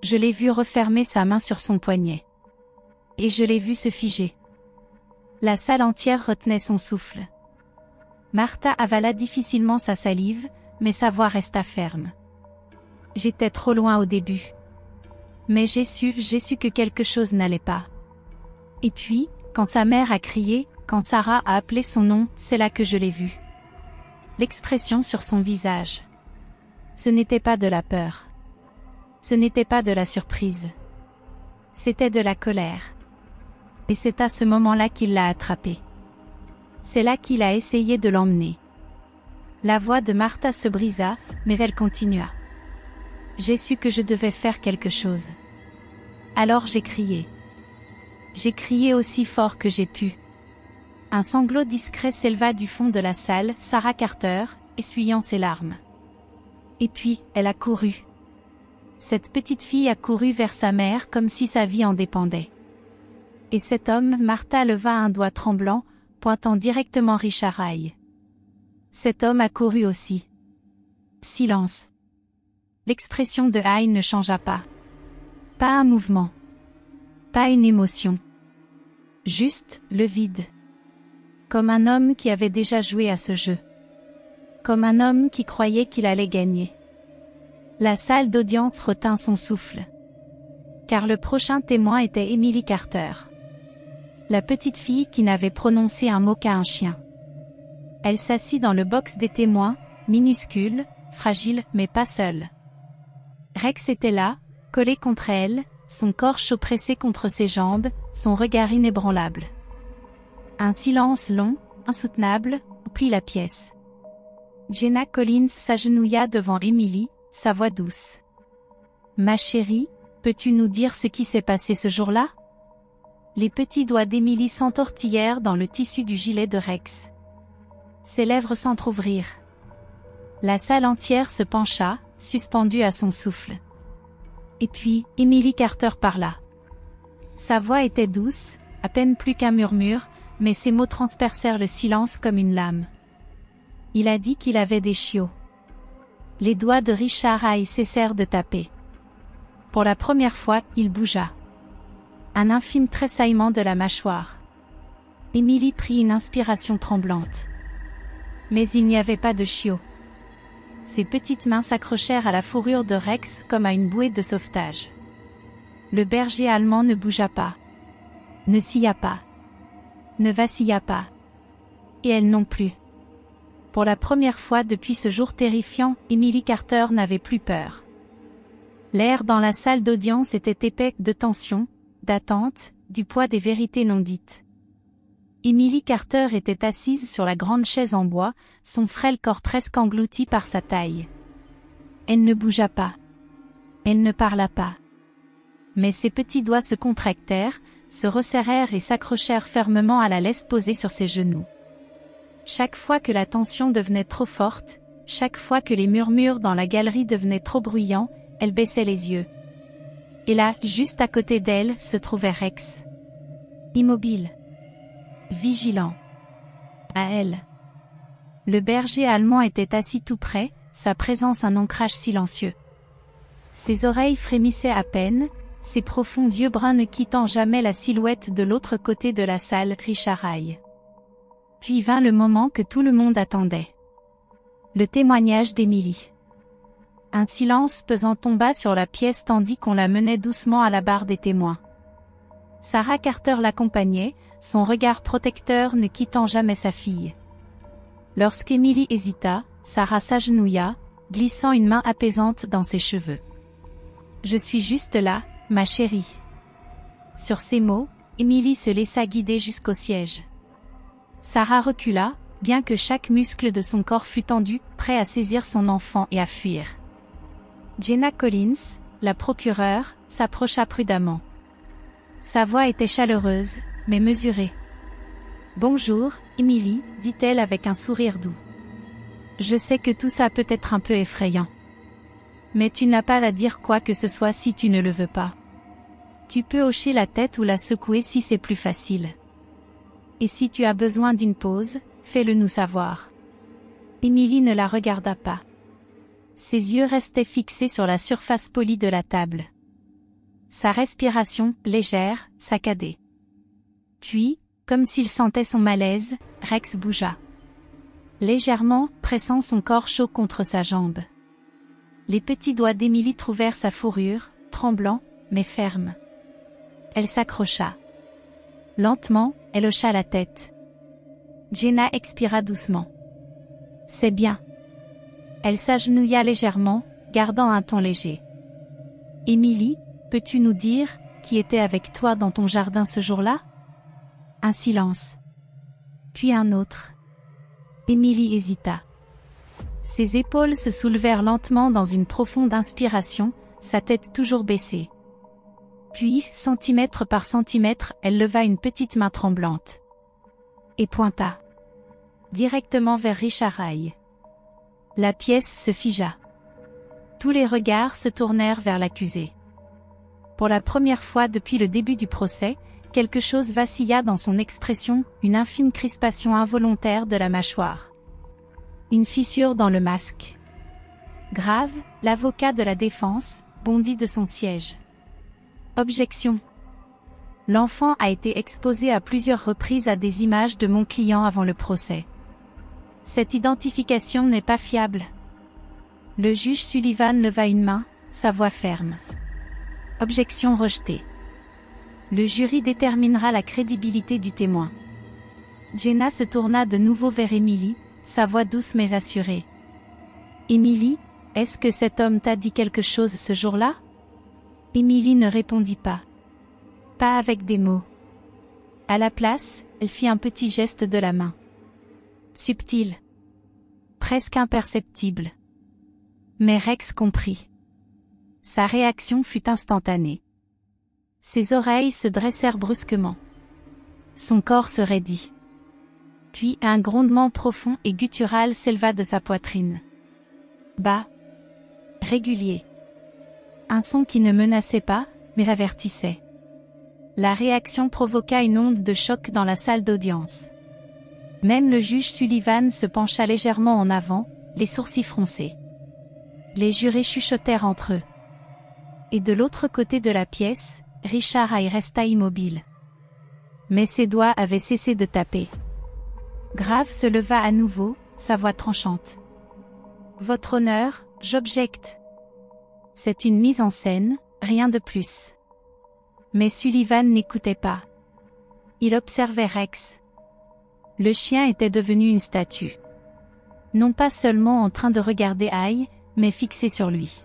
Je l'ai vu refermer sa main sur son poignet. Et je l'ai vu se figer. » La salle entière retenait son souffle. Martha avala difficilement sa salive, mais sa voix resta ferme. « J'étais trop loin au début. Mais j'ai su que quelque chose n'allait pas. Et puis, quand sa mère a crié, quand Sarah a appelé son nom, c'est là que je l'ai vue. L'expression sur son visage. Ce n'était pas de la peur. Ce n'était pas de la surprise. C'était de la colère. Et c'est à ce moment-là qu'il l'a attrapée. C'est là qu'il a essayé de l'emmener. La voix de Martha se brisa, mais elle continua. J'ai su que je devais faire quelque chose. Alors j'ai crié. J'ai crié aussi fort que j'ai pu. Un sanglot discret s'éleva du fond de la salle, Sarah Carter, essuyant ses larmes. Et puis, elle a couru. Cette petite fille a couru vers sa mère comme si sa vie en dépendait. Et cet homme, Martha leva un doigt tremblant, pointant directement Richard Haye. Cet homme a couru aussi. Silence. L'expression de Haye ne changea pas. Pas un mouvement. Pas une émotion. Juste, le vide. Comme un homme qui avait déjà joué à ce jeu. Comme un homme qui croyait qu'il allait gagner. La salle d'audience retint son souffle. Car le prochain témoin était Emily Carter. La petite fille qui n'avait prononcé un mot qu'à un chien. Elle s'assit dans le box des témoins, minuscule, fragile, mais pas seule. Rex était là, collé contre elle, son corps chaud pressé contre ses jambes, son regard inébranlable. Un silence long, insoutenable, emplit la pièce. Jenna Collins s'agenouilla devant Emily, sa voix douce. « Ma chérie, peux-tu nous dire ce qui s'est passé ce jour-là » Les petits doigts d'Emily s'entortillèrent dans le tissu du gilet de Rex. Ses lèvres s'entr'ouvrirent. La salle entière se pencha, suspendue à son souffle. Et puis, Emily Carter parla. Sa voix était douce, à peine plus qu'un murmure, mais ses mots transpercèrent le silence comme une lame. Il a dit qu'il avait des chiots. Les doigts de Richard Haye cessèrent de taper. Pour la première fois, il bougea. Un infime tressaillement de la mâchoire. Emily prit une inspiration tremblante. Mais il n'y avait pas de chiots. Ses petites mains s'accrochèrent à la fourrure de Rex comme à une bouée de sauvetage. Le berger allemand ne bougea pas. Ne scia pas. Ne vacilla pas. Et elle non plus. Pour la première fois depuis ce jour terrifiant, Emily Carter n'avait plus peur. L'air dans la salle d'audience était épais de tension, d'attente, du poids des vérités non dites. Emily Carter était assise sur la grande chaise en bois, son frêle corps presque englouti par sa taille. Elle ne bougea pas. Elle ne parla pas. Mais ses petits doigts se contractèrent, se resserrèrent et s'accrochèrent fermement à la laisse posée sur ses genoux. Chaque fois que la tension devenait trop forte, chaque fois que les murmures dans la galerie devenaient trop bruyants, elle baissait les yeux. Et là, juste à côté d'elle, se trouvait Rex. Immobile. Vigilant. À elle. Le berger allemand était assis tout près, sa présence un ancrage silencieux. Ses oreilles frémissaient à peine, ses profonds yeux bruns ne quittant jamais la silhouette de l'autre côté de la salle, Richard Haye. Puis vint le moment que tout le monde attendait. Le témoignage d'Emily. Un silence pesant tomba sur la pièce tandis qu'on la menait doucement à la barre des témoins. Sarah Carter l'accompagnait, son regard protecteur ne quittant jamais sa fille. Lorsqu'Emily hésita, Sarah s'agenouilla, glissant une main apaisante dans ses cheveux. « Je suis juste là, ma chérie. » Sur ces mots, Emily se laissa guider jusqu'au siège. Sarah recula, bien que chaque muscle de son corps fût tendu, prêt à saisir son enfant et à fuir. Jenna Collins, la procureure, s'approcha prudemment. Sa voix était chaleureuse, mais mesurée. « Bonjour, Emily, dit-elle avec un sourire doux. Je sais que tout ça peut être un peu effrayant. Mais tu n'as pas à dire quoi que ce soit si tu ne le veux pas. Tu peux hocher la tête ou la secouer si c'est plus facile. Et si tu as besoin d'une pause, fais-le nous savoir. » Emily ne la regarda pas. Ses yeux restaient fixés sur la surface polie de la table. Sa respiration, légère, saccadée. Puis, comme s'il sentait son malaise, Rex bougea. Légèrement, pressant son corps chaud contre sa jambe. Les petits doigts d'Emily trouvèrent sa fourrure, tremblant, mais ferme. Elle s'accrocha. Lentement, elle hocha la tête. Jenna expira doucement. C'est bien. Elle s'agenouilla légèrement, gardant un ton léger. Émilie, peux-tu nous dire qui était avec toi dans ton jardin ce jour-là? Un silence. Puis un autre. Émilie hésita. Ses épaules se soulevèrent lentement dans une profonde inspiration, sa tête toujours baissée. Puis, centimètre par centimètre, elle leva une petite main tremblante. Et pointa. Directement vers Richard Haye. La pièce se figea. Tous les regards se tournèrent vers l'accusé. Pour la première fois depuis le début du procès, quelque chose vacilla dans son expression, une infime crispation involontaire de la mâchoire. Une fissure dans le masque. Grave, l'avocat de la défense, bondit de son siège. Objection. L'enfant a été exposé à plusieurs reprises à des images de mon client avant le procès. Cette identification n'est pas fiable. Le juge Sullivan leva une main, sa voix ferme. Objection rejetée. Le jury déterminera la crédibilité du témoin. Jenna se tourna de nouveau vers Émilie, sa voix douce mais assurée. Émilie, est-ce que cet homme t'a dit quelque chose ce jour-là? Émilie ne répondit pas. Pas avec des mots. À la place, elle fit un petit geste de la main. Subtil. Presque imperceptible. Mais Rex comprit. Sa réaction fut instantanée. Ses oreilles se dressèrent brusquement. Son corps se raidit. Puis un grondement profond et guttural s'éleva de sa poitrine. Bas. Régulier. Un son qui ne menaçait pas, mais avertissait. La réaction provoqua une onde de choc dans la salle d'audience. Même le juge Sullivan se pencha légèrement en avant, les sourcils froncés. Les jurés chuchotèrent entre eux. Et de l'autre côté de la pièce, Richard Haye resta immobile. Mais ses doigts avaient cessé de taper. Grave se leva à nouveau, sa voix tranchante. Votre honneur, j'objecte. C'est une mise en scène, rien de plus. Mais Sullivan n'écoutait pas. Il observait Rex. Le chien était devenu une statue. Non pas seulement en train de regarder Haye, mais fixé sur lui.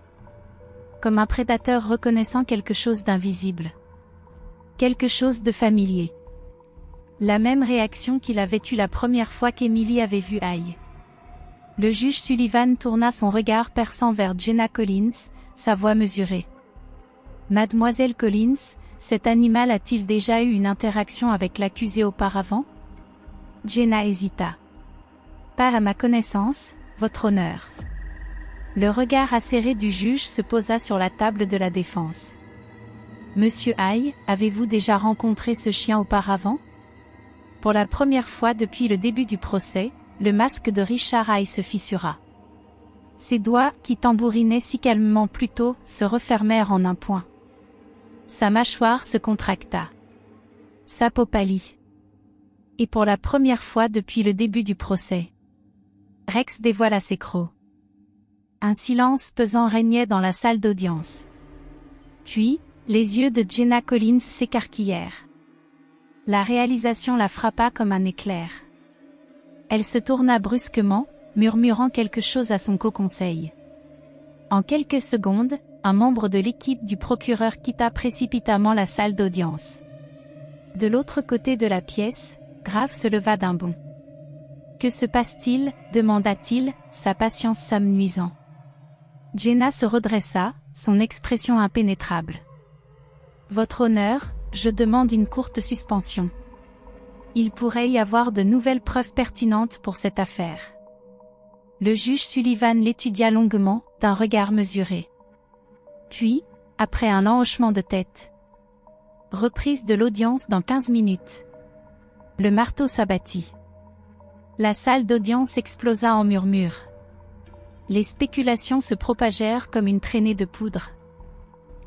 Comme un prédateur reconnaissant quelque chose d'invisible. Quelque chose de familier. La même réaction qu'il avait eue la première fois qu'Émilie avait vu Haye. Le juge Sullivan tourna son regard perçant vers Jenna Collins, sa voix mesurée. Mademoiselle Collins, cet animal a-t-il déjà eu une interaction avec l'accusé auparavant? Jenna hésita. Pas à ma connaissance, votre honneur. Le regard acéré du juge se posa sur la table de la défense. Monsieur Haye, avez-vous déjà rencontré ce chien auparavant? Pour la première fois depuis le début du procès, le masque de Richard Haye se fissura. Ses doigts, qui tambourinaient si calmement plus tôt, se refermèrent en un point. Sa mâchoire se contracta. Sa peau pâlit. Et pour la première fois depuis le début du procès, Rex dévoila ses crocs. Un silence pesant régnait dans la salle d'audience. Puis, les yeux de Jenna Collins s'écarquillèrent. La réalisation la frappa comme un éclair. Elle se tourna brusquement, murmurant quelque chose à son co-conseil. En quelques secondes, un membre de l'équipe du procureur quitta précipitamment la salle d'audience. De l'autre côté de la pièce, Grave se leva d'un bond. Que se passe-t-il? Demanda-t-il, sa patience s'amenuisant. Jenna se redressa, son expression impénétrable. Votre honneur, je demande une courte suspension. Il pourrait y avoir de nouvelles preuves pertinentes pour cette affaire. Le juge Sullivan l'étudia longuement, d'un regard mesuré. Puis, après un lent hochement de tête. Reprise de l'audience dans 15 minutes. Le marteau s'abattit. La salle d'audience explosa en murmures. Les spéculations se propagèrent comme une traînée de poudre.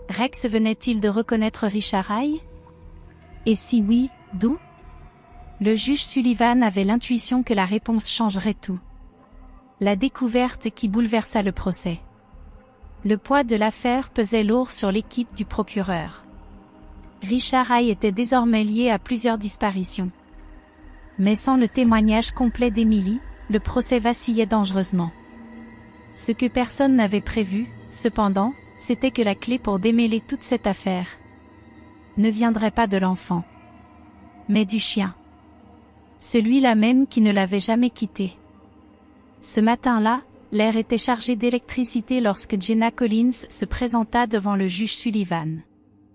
Rex venait-il de reconnaître Richard Haye? Et si oui, d'où? Le juge Sullivan avait l'intuition que la réponse changerait tout. La découverte qui bouleversa le procès. Le poids de l'affaire pesait lourd sur l'équipe du procureur. Richard Hay était désormais lié à plusieurs disparitions. Mais sans le témoignage complet d'Emily, le procès vacillait dangereusement. Ce que personne n'avait prévu, cependant, c'était que la clé pour démêler toute cette affaire ne viendrait pas de l'enfant, mais du chien. Celui-là même qui ne l'avait jamais quitté. Ce matin-là, l'air était chargé d'électricité lorsque Jenna Collins se présenta devant le juge Sullivan.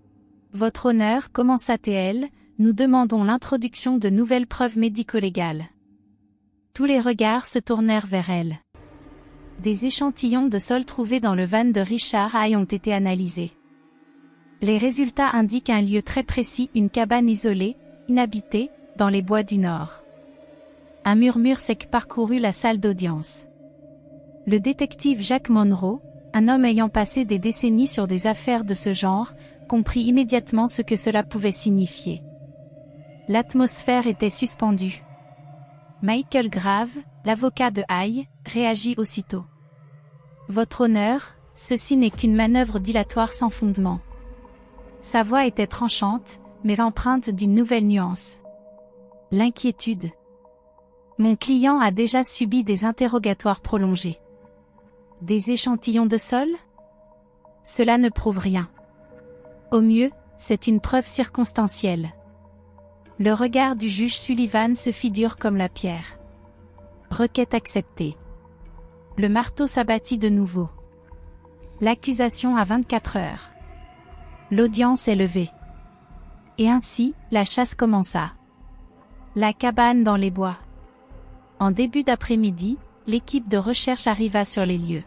« Votre honneur, commença-t-elle, nous demandons l'introduction de nouvelles preuves médico-légales. » Tous les regards se tournèrent vers elle. Des échantillons de sol trouvés dans le van de Richard Hay ont été analysés. Les résultats indiquent un lieu très précis, une cabane isolée, inhabitée, dans les bois du Nord. Un murmure sec parcourut la salle d'audience. Le détective Jack Monroe, un homme ayant passé des décennies sur des affaires de ce genre, comprit immédiatement ce que cela pouvait signifier. L'atmosphère était suspendue. Michael Grave, l'avocat de Hay, réagit aussitôt. « Votre honneur, ceci n'est qu'une manœuvre dilatoire sans fondement. » Sa voix était tranchante, mais empreinte d'une nouvelle nuance. L'inquiétude. Mon client a déjà subi des interrogatoires prolongés. Des échantillons de sol? Cela ne prouve rien. Au mieux, c'est une preuve circonstancielle. Le regard du juge Sullivan se fit dur comme la pierre. Requête acceptée. Le marteau s'abattit de nouveau. L'accusation a 24 heures. L'audience est levée. Et ainsi, la chasse commença. La cabane dans les bois. En début d'après-midi, l'équipe de recherche arriva sur les lieux.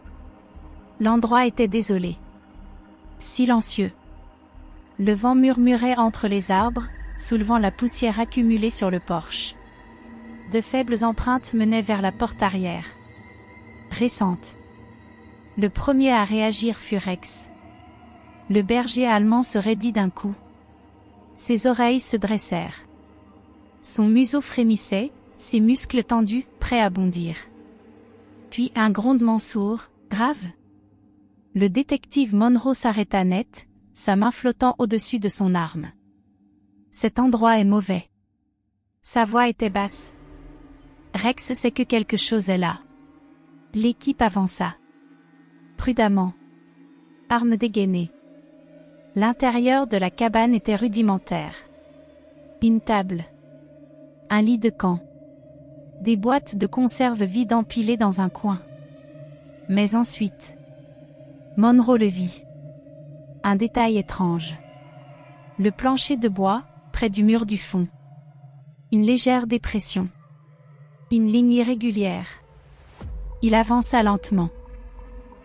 L'endroit était désolé. Silencieux. Le vent murmurait entre les arbres, soulevant la poussière accumulée sur le porche. De faibles empreintes menaient vers la porte arrière. Récente. Le premier à réagir fut Rex. Le berger allemand se raidit d'un coup. Ses oreilles se dressèrent. Son museau frémissait, ses muscles tendus, prêts à bondir. Puis un grondement sourd, grave. Le détective Monroe s'arrêta net, sa main flottant au-dessus de son arme. Cet endroit est mauvais. Sa voix était basse. Rex sait que quelque chose est là. L'équipe avança. Prudemment. Arme dégainée. L'intérieur de la cabane était rudimentaire. Une table. Un lit de camp. Des boîtes de conserve vides empilées dans un coin. Mais ensuite, Monroe le vit. Un détail étrange. Le plancher de bois, près du mur du fond. Une légère dépression. Une ligne irrégulière. Il avança lentement.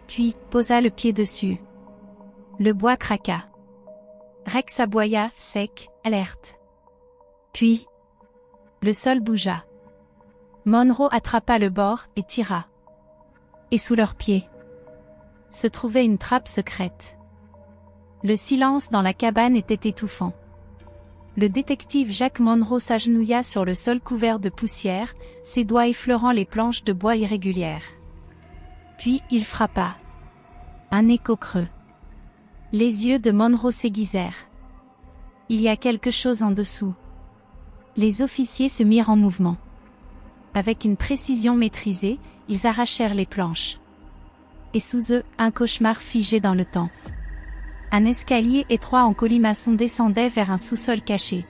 Puis, posa le pied dessus. Le bois craqua. Rex aboya, sec, alerte. Puis, le sol bougea. Monroe attrapa le bord et tira. Et sous leurs pieds, se trouvait une trappe secrète. Le silence dans la cabane était étouffant. Le détective Jack Monroe s'agenouilla sur le sol couvert de poussière, ses doigts effleurant les planches de bois irrégulières. Puis il frappa. Un écho creux. Les yeux de Monroe s'aiguisèrent. Il y a quelque chose en dessous. Les officiers se mirent en mouvement. Avec une précision maîtrisée, ils arrachèrent les planches. Et sous eux, un cauchemar figé dans le temps. Un escalier étroit en colimaçon descendait vers un sous-sol caché.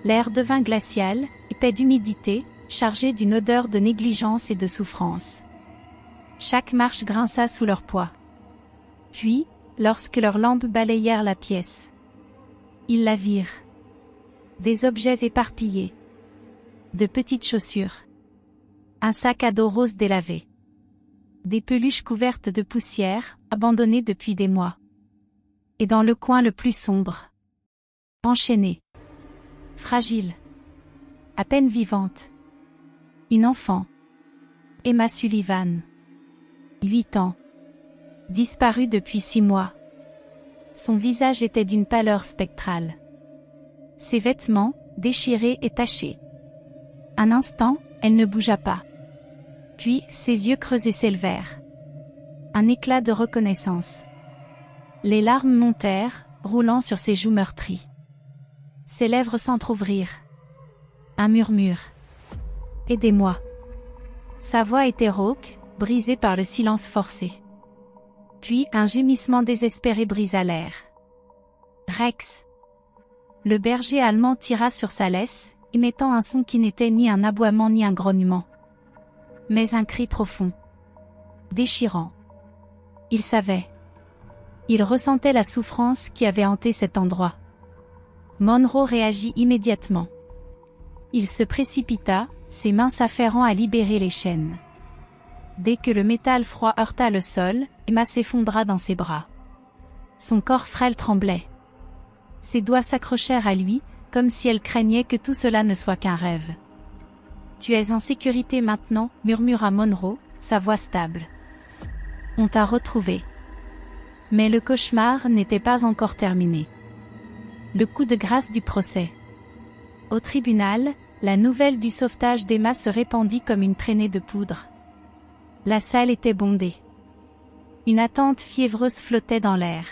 L'air devint glacial, épais d'humidité, chargé d'une odeur de négligence et de souffrance. Chaque marche grinça sous leur poids. Puis, lorsque leurs lampes balayèrent la pièce, ils la virent. Des objets éparpillés. De petites chaussures. Un sac à dos rose délavé. Des peluches couvertes de poussière, abandonnées depuis des mois. Et dans le coin le plus sombre. Enchaînée. Fragile. À peine vivante. Une enfant. Emma Sullivan. 8 ans. Disparue depuis 6 mois. Son visage était d'une pâleur spectrale. Ses vêtements, déchirés et tachés. Un instant, elle ne bougea pas. Puis, ses yeux creusés s'élevèrent. Un éclat de reconnaissance. Les larmes montèrent, roulant sur ses joues meurtries. Ses lèvres s'entr'ouvrirent. Un murmure. « Aidez-moi !» Sa voix était rauque, brisée par le silence forcé. Puis un gémissement désespéré brisa l'air. « Rex !» Le berger allemand tira sur sa laisse, émettant un son qui n'était ni un aboiement ni un grognement. Mais un cri profond. Déchirant. Il savait. Il ressentait la souffrance qui avait hanté cet endroit. Monroe réagit immédiatement. Il se précipita, ses mains s'affairant à libérer les chaînes. Dès que le métal froid heurta le sol, Emma s'effondra dans ses bras. Son corps frêle tremblait. Ses doigts s'accrochèrent à lui, comme si elle craignait que tout cela ne soit qu'un rêve. « Tu es en sécurité maintenant » murmura Monroe, sa voix stable. « On t'a retrouvé. » Mais le cauchemar n'était pas encore terminé. Le coup de grâce du procès. Au tribunal, la nouvelle du sauvetage d'Emma se répandit comme une traînée de poudre. La salle était bondée. Une attente fiévreuse flottait dans l'air.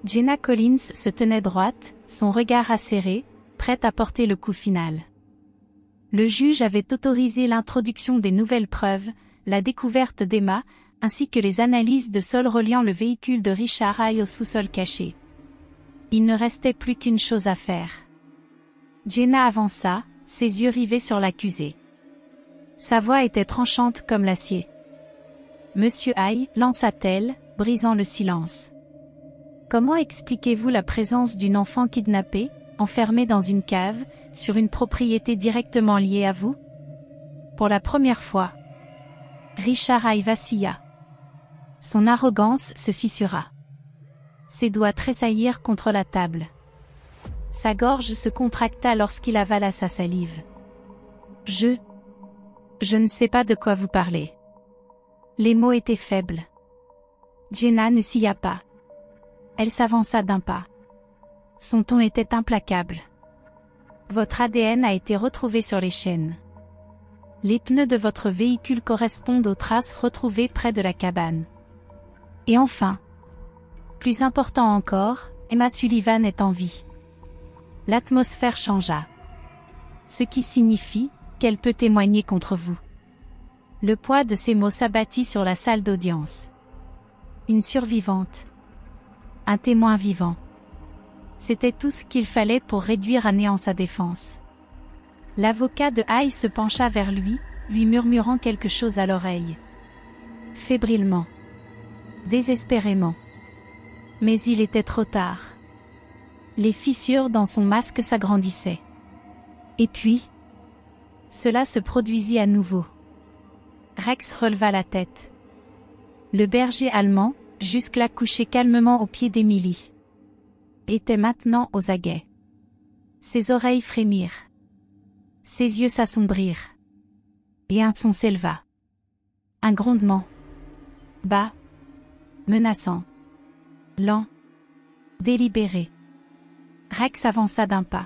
Jenna Collins se tenait droite, son regard acéré, prête à porter le coup final. Le juge avait autorisé l'introduction des nouvelles preuves, la découverte d'Emma, ainsi que les analyses de sol reliant le véhicule de Richard Hay au sous-sol caché. Il ne restait plus qu'une chose à faire. Jenna avança, ses yeux rivés sur l'accusé. Sa voix était tranchante comme l'acier. « Monsieur Hay » lança-t-elle, brisant le silence. « Comment expliquez-vous la présence d'une enfant kidnappée, enfermée dans une cave, sur une propriété directement liée à vous ?» Pour la première fois, Richard Hay vacilla. Son arrogance se fissura. Ses doigts tressaillirent contre la table. Sa gorge se contracta lorsqu'il avala sa salive. « Je ne sais pas de quoi vous parlez. » Les mots étaient faibles. Jenna ne scia pas. Elle s'avança d'un pas. Son ton était implacable. « Votre ADN a été retrouvé sur les chaînes. Les pneus de votre véhicule correspondent aux traces retrouvées près de la cabane. Et enfin, plus important encore, Emma Sullivan est en vie. » L'atmosphère changea. Ce qui signifie qu'elle peut témoigner contre vous. Le poids de ces mots s'abattit sur la salle d'audience. Une survivante. Un témoin vivant. C'était tout ce qu'il fallait pour réduire à néant sa défense. L'avocat de Hay se pencha vers lui, lui murmurant quelque chose à l'oreille. Fébrilement. Désespérément. Mais il était trop tard. Les fissures dans son masque s'agrandissaient. Et puis, cela se produisit à nouveau. Rex releva la tête. Le berger allemand, jusque-là couché calmement aux pieds d'Emily, était maintenant aux aguets. Ses oreilles frémirent. Ses yeux s'assombrirent. Et un son s'éleva. Un grondement. Bas. Menaçant. Lent. Délibéré. Rex avança d'un pas.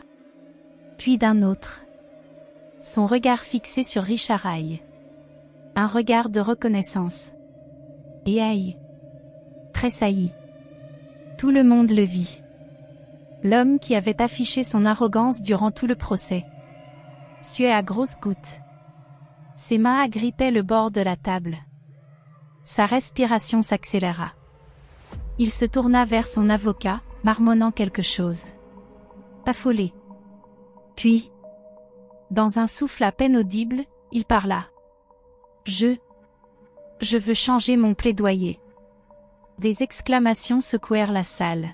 Puis d'un autre. Son regard fixé sur Richard Hay. Un regard de reconnaissance. Et Hay tressaillit. Tout le monde le vit. L'homme qui avait affiché son arrogance durant tout le procès suait à grosses gouttes. Ses mains agrippaient le bord de la table. Sa respiration s'accéléra. Il se tourna vers son avocat, marmonnant quelque chose. Affolé. Puis, dans un souffle à peine audible, il parla. « Je veux changer mon plaidoyer. » Des exclamations secouèrent la salle.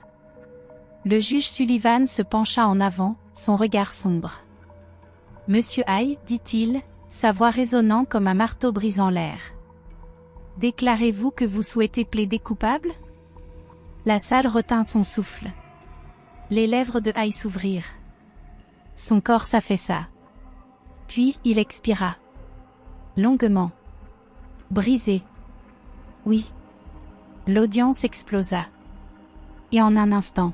Le juge Sullivan se pencha en avant, son regard sombre. « Monsieur Hay, dit-il, sa voix résonnant comme un marteau brisant l'air. Déclarez-vous que vous souhaitez plaider coupable ?» La salle retint son souffle. Les lèvres de Hay s'ouvrirent. Son corps s'affaissa. Puis il expira. Longuement. Brisé. Oui. L'audience explosa. Et en un instant,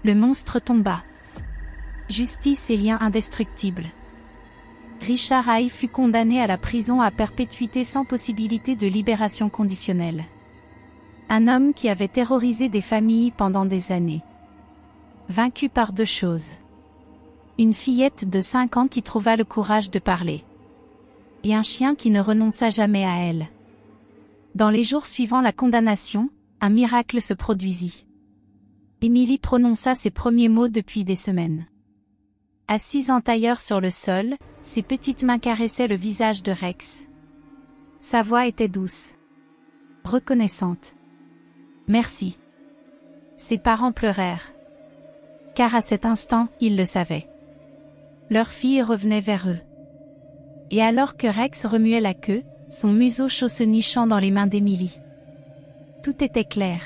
le monstre tomba. Justice et lien indestructible. Richard Hay fut condamné à la prison à perpétuité sans possibilité de libération conditionnelle. Un homme qui avait terrorisé des familles pendant des années. Vaincu par deux choses. Une fillette de 5 ans qui trouva le courage de parler. Et un chien qui ne renonça jamais à elle. Dans les jours suivant la condamnation, un miracle se produisit. Emily prononça ses premiers mots depuis des semaines. Assise en tailleur sur le sol, ses petites mains caressaient le visage de Rex. Sa voix était douce. Reconnaissante. Merci. Ses parents pleurèrent. Car à cet instant, ils le savaient. Leur fille revenait vers eux. Et alors que Rex remuait la queue, son museau chaud se nichant dans les mains d'Emily. Tout était clair.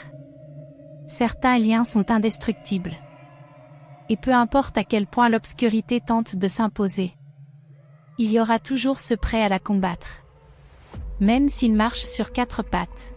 Certains liens sont indestructibles. Et peu importe à quel point l'obscurité tente de s'imposer, il y aura toujours ce prêt à la combattre. Même s'il marche sur 4 pattes.